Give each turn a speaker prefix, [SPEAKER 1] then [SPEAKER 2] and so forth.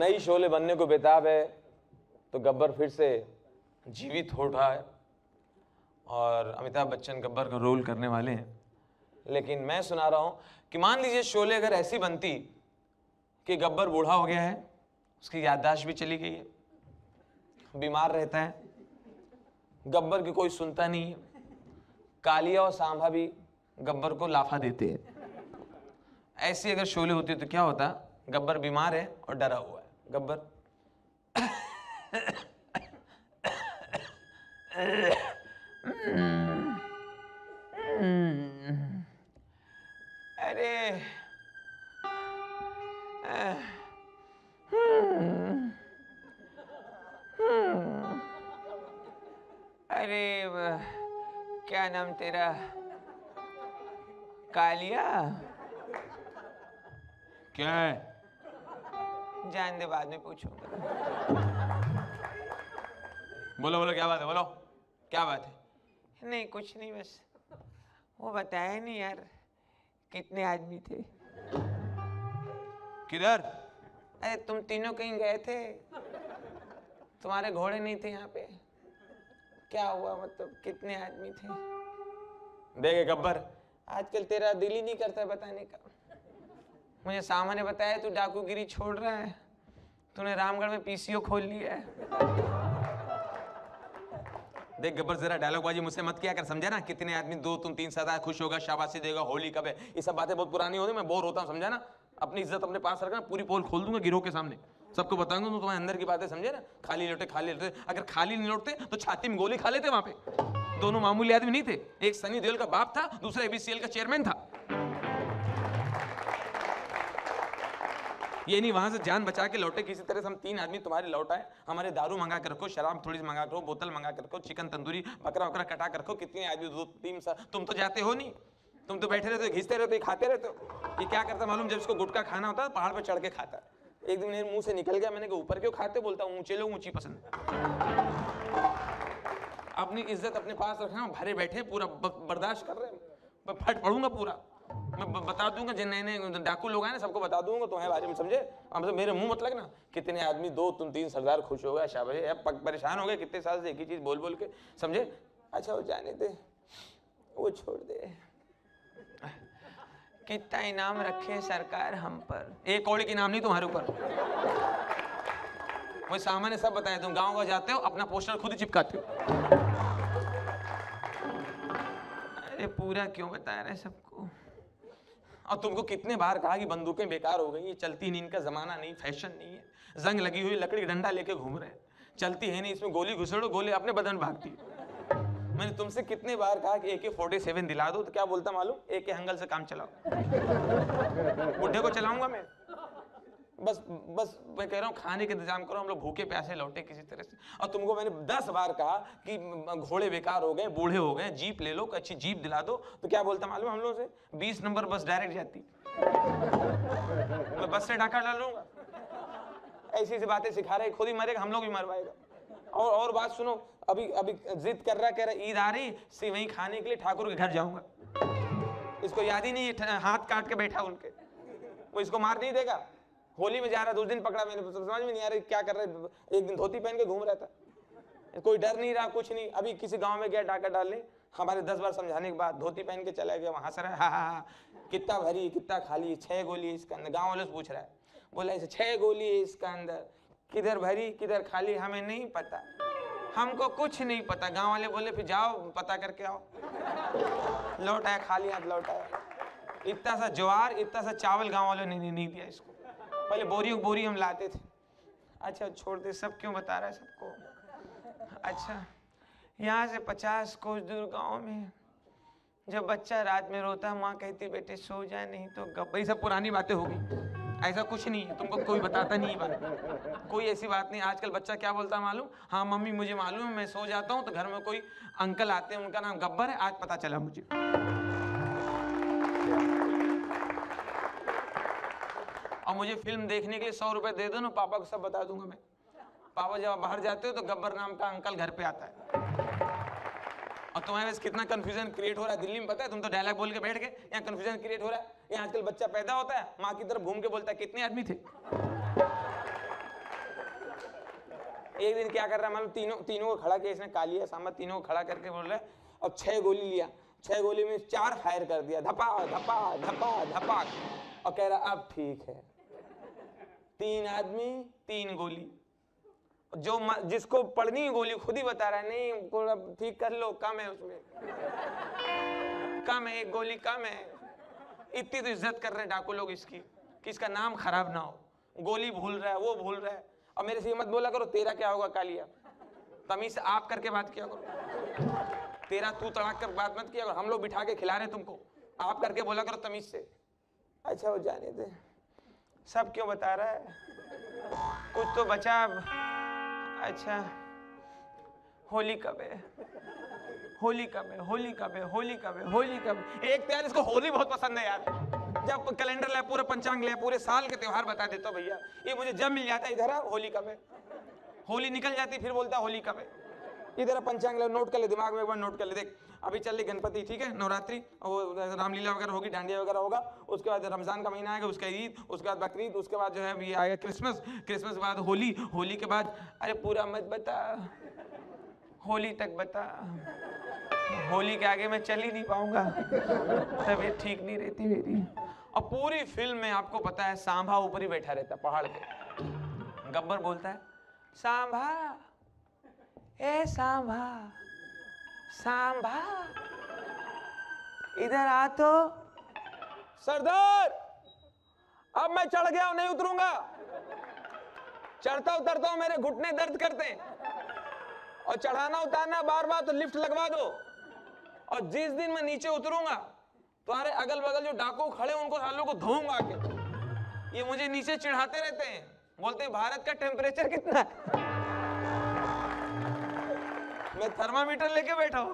[SPEAKER 1] नई शोले बनने को बेताब है तो गब्बर फिर से जीवित हो रहा है और अमिताभ बच्चन गब्बर का रोल करने वाले हैं। लेकिन मैं सुना रहा हूं कि मान लीजिए शोले अगर ऐसी बनती कि गब्बर बूढ़ा हो गया है, उसकी याददाश्त भी चली गई है, बीमार रहता है, गब्बर की कोई सुनता नहीं है, कालिया और सांभा भी गब्बर को लाफा देते हैं। ऐसी अगर शोले होती तो क्या होता? गब्बर बीमार है और डरा हुआ है। गब्बर अरे अरे क्या नाम तेरा? कालिया? क्या है? जान दे, बाद में पूछूंगा। बोलो बोलो, क्या बात है? बोलो क्या बात है? नहीं कुछ नहीं, बस वो बताया नहीं यार कितने आदमी थे। किधर? अरे तुम तीनों कहीं गए थे, तुम्हारे घोड़े नहीं थे यहाँ पे। क्या हुआ, मतलब कितने आदमी थे? देखे गब्बर, आजकल तेरा दिल ही नहीं करता बताने का। मुझे सामने बताया तू डाकूगिरी छोड़ रहा है, तूने रामगढ़ में पीसीओ खोल लिया है। देख गब्बर, जरा डायलॉग बाजी मुझसे मत किया कर, समझा ना? कितने आदमी, 2 तुम 3 सदा खुश होगा, शाबाशी देगा, होली कब है, ये सब बातें बहुत पुरानी होती, मैं बोर होता हूँ, समझा ना? अपनी इज्जत अपने पास रखना, पूरी पोल खोल दूंगा गिरोह के सामने, सबको बताऊंगा तो तुम्हारे अंदर की बातें, समझे ना? खाली लौटे खाली लौटे, अगर खाली नहीं लौटते तो छाती में गोली खा लेते वहां पे। दोनों मामूली आदमी नहीं थे, एक सनी देओल का बाप था, दूसरा एबीसीएल का चेयरमैन था। ये नहीं वहां से जान बचा के लौटे, किसी तरह से हम 3 आदमी तुम्हारे लौट आए, हमारे दारू मंगा कर रखो, शराब थोड़ी सी मंगा कर रखो, बोतल मंगा कर रखो, चिकन तंदूरी बकरा वकरा कटा कर रखो। कितने आदमी? 2-3 तुम तो जाते हो नहीं, तुम तो बैठे रहते हो, घिसते रहते हो, खाते रहते हो। ये क्या करता मालूम? जब इसको गुटखा खाना होता है पहाड़ पर चढ़ के खाता। एक दिन मेरे मुंह से निकल गया, मैंने कहा ऊपर क्यों खाते? बोलता ऊंचे लोग ऊंची पसंद। अपनी इज्जत अपने पास रखना, भरे बैठे पूरा बर्दाश्त कर रहे हैं, फट पड़ूंगा पूरा। मैं बता दूंगा, जिन नए नए डाकू लोग आए ना सबको बता दूंगा तुम्हारे बारे में, समझे? अब तो मेरे मुंह मत लगना। कितने आदमी, 2 तुम 3 सरदार खुश हो गए, शाबाश। अब परेशान हो गए कितने साल से एक ही चीज बोल बोल के, समझे? अच्छा वो जाने दे, वो छोड़ दे। कितना इनाम रखे सरकार हम पर, 1 कौड़ी के इनाम नहीं तुम्हारे ऊपर। वो सामान्य सब बताया, तुम गाँव गाँव जाते हो, अपना पोस्टर खुद ही चिपकाते हो। अरे पूरा क्यों बता रहे सबको? और तुमको कितने बार कहा कि बंदूकें बेकार हो गई, ये चलती नहीं, इनका जमाना नहीं, फैशन नहीं है। जंग लगी हुई लकड़ी डंडा लेके घूम रहे हैं, चलती है नहीं, इसमें गोली घुसेड़ो, गोली अपने बदन भागती है। मैंने तुमसे कितने बार कहा कि AK-47 दिला दो, तो क्या बोलता मालूम? AK हंगल से काम चलाओ। बुढ़े को चलाऊंगा मैं? बस बस मैं कह रहा हूँ खाने का इंतजाम करो, हम लोग भूखे प्यासे लौटे किसी तरह से। और तुमको मैंने 10 बार कहा कि घोड़े बेकार हो गए, बूढ़े हो गए, जीप ले लो, अच्छी जीप दिला दो, तो क्या बोलता मालूम हम लोग से? 20 नंबर बस डायरेक्ट जाती, मैं बस से डाका डालूंगा। ऐसी ऐसी बातें सिखा रहे, खुद ही मरेगा, हम लोग भी मरवाएगा। और बात सुनो, अभी जिद कर रहा, कह रहा ईद आ रही, सिवई खाने के लिए ठाकुर के घर जाऊंगा। इसको याद ही नहीं, हाथ काट के बैठा उनके, वो इसको मार नहीं देगा। होली में जा रहा, 2 दिन पकड़ा मैंने, समझ में नहीं आ रहा क्या कर रहा है। एक दिन धोती पहन के घूम रहा था, कोई डर नहीं रहा, कुछ नहीं। अभी किसी गांव में गया डाका डालने, हमारे 10 बार समझाने के बाद धोती पहन के चला गया, वहां से रहा, हा, कितना भरी कितना खाली, 6 गोली इसके अंदर। गाँव वाले से पूछ रहा है, बोला ऐसे 6 गोली है इसका अंदर, किधर भरी किधर खाली हमें नहीं पता, हमको कुछ नहीं पता। गाँव वाले बोले फिर जाओ पता करके आओ। लौट आया, खाली हाथ लौट आया। इतना सा ज्वार, इतना सा चावल गाँव वालों ने नहीं दिया इसको, पहले बोरी हम लाते थे। अच्छा छोड़ दे, सब क्यों बता रहा है सबको? अच्छा, यहाँ से 50 कोस दूर गाँव में जब बच्चा रात में रोता, माँ कहती बेटे सो जाए नहीं तो गब्बर। सब पुरानी बातें हो गई, ऐसा कुछ नहीं है, तुमको कोई बताता नहीं बात, कोई ऐसी बात नहीं। आजकल बच्चा क्या बोलता मालूम? हाँ मम्मी मुझे मालूम है, मैं सो जाता हूँ तो घर में कोई अंकल आते हैं, उनका नाम गब्बर है, आज पता चला मुझे। और मुझे फिल्म देखने के लिए 100 रुपए दे दो ना, पापा को सब बता दूंगा मैं। पापा जब बाहर जाते हो तो गब्बर नाम का अंकल घर पे आता है। और तुम्हारे पास कितना कंफ्यूजन क्रिएट हो रहा है दिल्ली में, पता है? तुम तो डायलॉग बोल के बैठ गए, यहाँ कंफ्यूजन क्रिएट हो रहा है। यहाँ आजकल बच्चा पैदा होता है, माँ की तरफ घूम के बोलता है कितने आदमी थे। एक दिन क्या कर रहा है मालूम, तीनों को खड़ा किया इसने, कालिया सांबा तीनों को खड़ा करके बोल रहा है, अब 6 गोली लिया, 6 गोली में 4 फायर कर दिया, धपा धपा धपा धपा, और कह रहा अब ठीक है। 3 आदमी 3 गोली, जो जिसको पड़नी है गोली खुद ही बता रहा है नहीं ठीक कर लो, कम है उसमें, कम है, 1 गोली कम है। इतनी तो इज्जत कर रहे हैं डाकू लोग इसकी कि इसका नाम खराब ना हो, गोली भूल रहा है, वो भूल रहा है। और मेरे से मत बोला करो तेरा क्या होगा कालिया, तमीज से आप करके बात किया करो, तेरा तू तड़ाक कर बात मत किया करो, हम लोग बिठा के खिला रहे तुमको, आप करके बोला करो तमीज से। अच्छा वो जाने दे, सब क्यों बता रहा है, कुछ तो बचा। अच्छा होली कब है, होली कब है, होली कब है, होली कब है, होली कब है? एक तो यार इसको होली बहुत पसंद है यार, जब कैलेंडर ले पूरे पंचांग ले पूरे साल के त्योहार बता देता भैया, ये मुझे जब मिल जाता है इधर होली कब है, होली निकल जाती फिर बोलता होली कब है। इधर पंचांग ले, नोट कर ले दिमाग में, एक बार नोट कर ले, देख अभी चल रही गणपति, ठीक है, नवरात्रि, और रामलीला वगैरह होगी, डांडिया वगैरह होगा, उसके बाद रमजान का महीना आएगा, उसका ईद, उसके बाद बकरीद, उसके बाद जो है ये आएगा क्रिसमस, क्रिसमस के बाद होली, होली के बाद अरे पूरा मत बता, होली तक बता, होली के आगे मैं चल ही नहीं पाऊंगा, तबीयत ठीक नहीं रहती मेरी। और पूरी फिल्म में आपको पता है सांभा ऊपर ही बैठा रहता पहाड़ पे, गब्बर बोलता है सांभा, ए सांभा, सांभा इधर आ तो। सरदार अब मैं चढ़ गया हूं, नहीं उतरूंगा, चढ़ता उतरता हूं मेरे घुटने दर्द करते हैं, और चढ़ाना उतारना बार बार तो लिफ्ट लगवा दो, और जिस दिन मैं नीचे उतरूंगा तुम्हारे अगल बगल जो डाकू खड़े उनको सालों को धोऊंगा आके। ये मुझे नीचे चिढ़ाते रहते हैं, बोलते हैं भारत का टेम्परेचर कितना है, मैं थर्मामीटर लेके बैठा हूं।